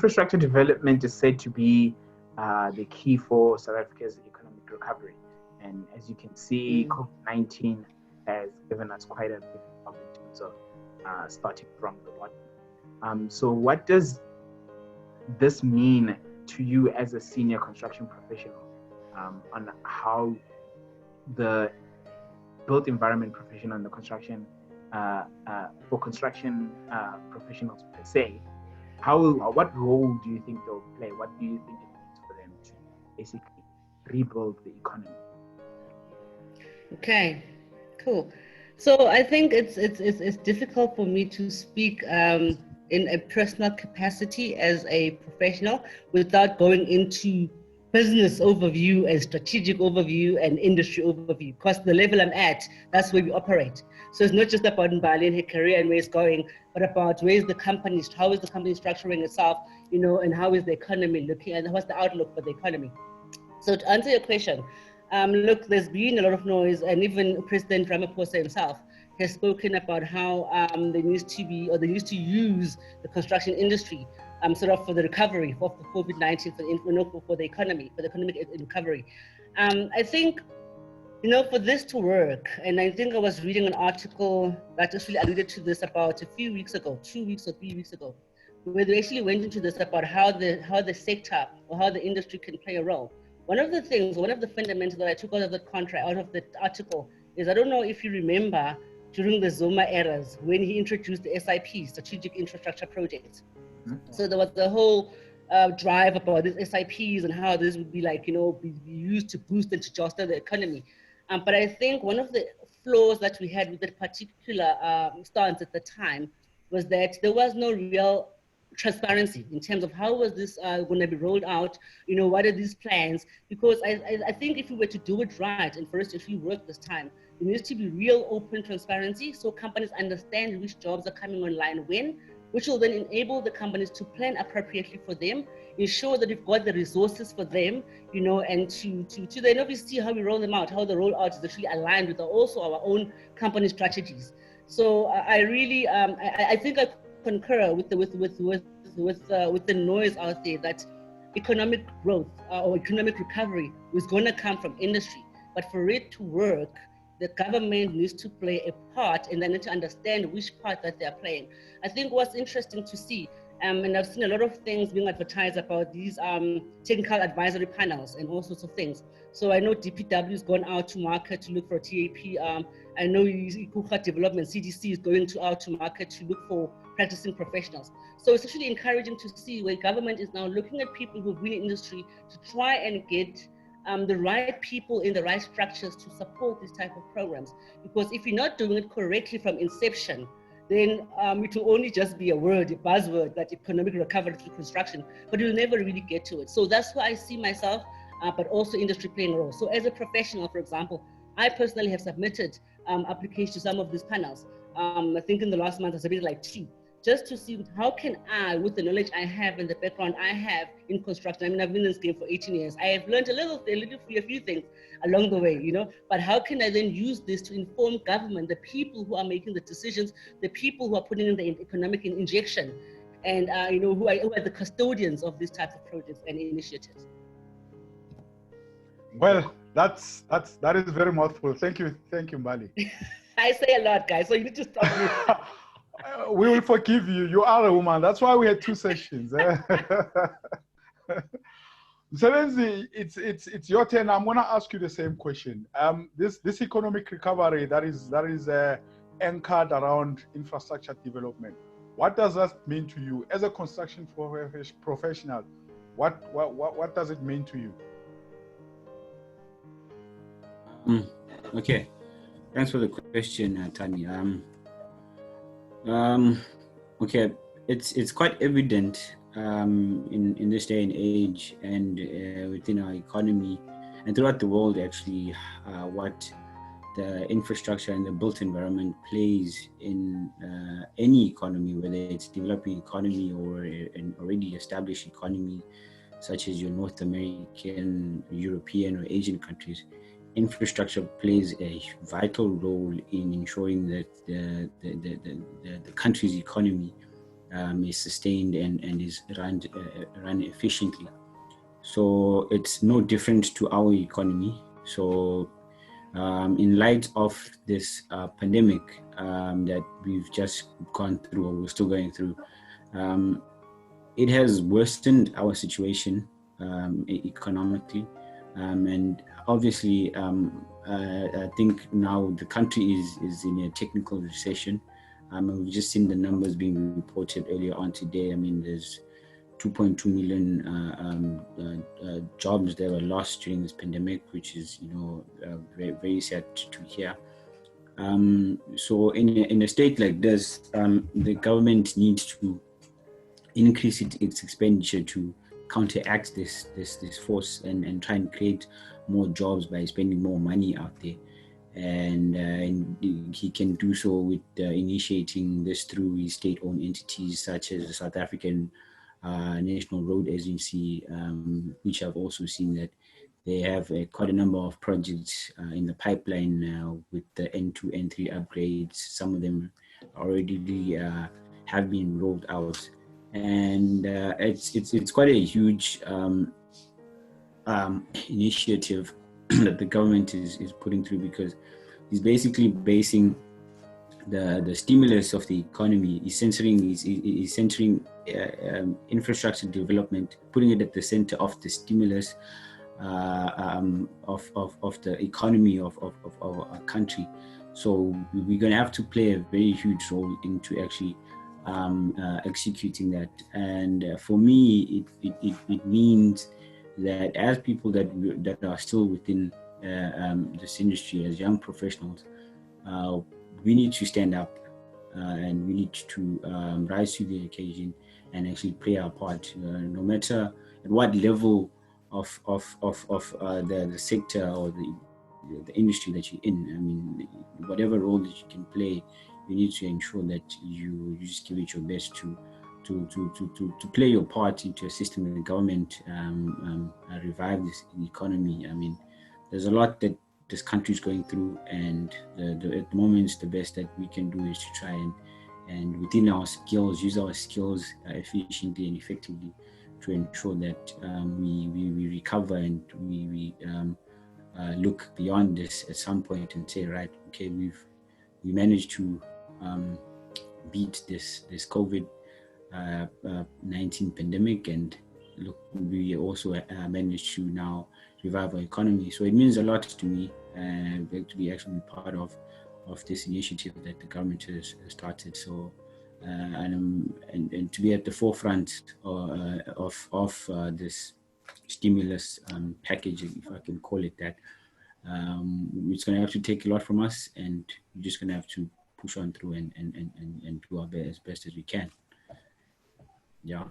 infrastructure development is said to be the key for South Africa's economic recovery. And as you can see, COVID-19 has given us quite a big help in terms of starting from the bottom. So what does this mean to you as a senior construction professional on how the built environment profession and the construction for construction professionals per se, what role do you think they'll play? What do you think it means for them to basically rebuild the economy? Okay, cool. So I think it's difficult for me to speak in a personal capacity as a professional without going into business overview and strategic overview and industry overview, because the level I'm at, that's where we operate. So it's not just about Mbali and her career and where it's going, but about how is the company structuring itself, and how is the economy looking and what's the outlook for the economy. So to answer your question, look, there's been a lot of noise, and even President Ramaphosa himself has spoken about how they used to use the construction industry sort of for the recovery of the COVID-19 for the economic recovery. I think, for this to work, and I think I was reading an article that actually alluded to this about a few weeks ago, 2 weeks or 3 weeks ago, where they actually went into this about how the sector or how the industry can play a role. One of the fundamentals that I took out of the article is, I don't know if you remember during the Zuma eras when he introduced the SIP, Strategic Infrastructure Projects. So there was the whole drive about these SIPs and how this would be be used to boost and to juster the economy. But I think one of the flaws that we had with that particular stance at the time was that there was no real transparency in terms of how was this going to be rolled out, what are these plans? Because I think if we were to do it right and for us to actually work this time, there needs to be real open transparency so companies understand which jobs are coming online when, which will then enable the companies to plan appropriately for them, ensure that we've got the resources for them, and to then obviously see how we roll them out, how the rollout is actually aligned with also our own company strategies. So I really, I think I concur with the noise out there that economic growth or economic recovery is going to come from industry, but for it to work, the government needs to play a part, and they need to understand which part that they're playing. I think what's interesting to see, and I've seen a lot of things being advertised about these technical advisory panels and all sorts of things. So I know DPW has gone out to market to look for a TAP. I know Ikuka Development, CDC, is going out to market to look for practicing professionals. So it's actually encouraging to see where government is now looking at people who've been in industry to try and get the right people in the right structures to support this type of programs. Because if you're not doing it correctly from inception, then it will only just be a buzzword, that economic recovery through construction, but you'll never really get to it. So that's why I see myself, but also industry playing a role. So as a professional, for example, I personally have submitted applications to some of these panels. I think in the last month I submitted like 2, just to see how can I, with the knowledge I have and the background I have in construction. I mean, I've been in this game for 18 years. I have learned a few things along the way, but how can I then use this to inform government, the people who are making the decisions, the people who are putting in the economic injection, and who are the custodians of these types of projects and initiatives. Well, that is very mouthful. Thank you, Mbali. I say a lot, guys, so you need to stop me. We will forgive you. You are a woman. That's why we had 2 sessions. Msebenzi, it's your turn. I'm going to ask you the same question. This economic recovery that is anchored around infrastructure development. What does that mean to you as a construction professional? What does it mean to you? Okay, thanks for the question, Tani. Okay, it's quite evident in this day and age and within our economy and throughout the world actually what the infrastructure and the built environment plays in any economy, whether it's developing economy or an already established economy such as your North American, European or Asian countries. Infrastructure plays a vital role in ensuring that the country's economy is sustained and is run efficiently. So it's no different to our economy. So in light of this pandemic that we've just gone through, or we're still going through, it has worsened our situation economically, and obviously I think now the country is in a technical recession. We've just seen the numbers being reported earlier on today. I mean, there's 2.2 million jobs that were lost during this pandemic, which is, very, very sad to hear. So in a state like this, the government needs to increase its expenditure to counteract this force and try and create more jobs by spending more money out there. And he can do so with initiating this through his state-owned entities such as the South African National Road Agency, which I've also seen that they have quite a number of projects in the pipeline now with the N2, N3 upgrades. Some of them already have been rolled out, and it's quite a huge initiative that the government is putting through, because he's basically basing the stimulus of the economy is centering infrastructure development, putting it at the center of the stimulus of the economy of our country. So we're going to have to play a very huge role into actually executing that. And for me, it means that as people that are still within this industry, as young professionals, we need to stand up and we need to rise to the occasion and actually play our part, no matter at what level of the sector or the industry that you're in. I mean, whatever role that you can play, you need to ensure that you just give it your best to play your part into a system in the government, revive this economy. I mean, there's a lot that this country is going through, and at the moment, the best that we can do is to try and within our skills, use our skills efficiently and effectively to ensure that we recover and we look beyond this at some point and say, right, okay, we managed to beat this COVID 19 pandemic, and look, we also managed to now revive our economy. So it means a lot to me to be actually part of this initiative that the government has started. So and to be at the forefront of this stimulus package, if I can call it that. It's going to have to take a lot from us, and we're just going to have to push on through and do our best as we can. Yeah.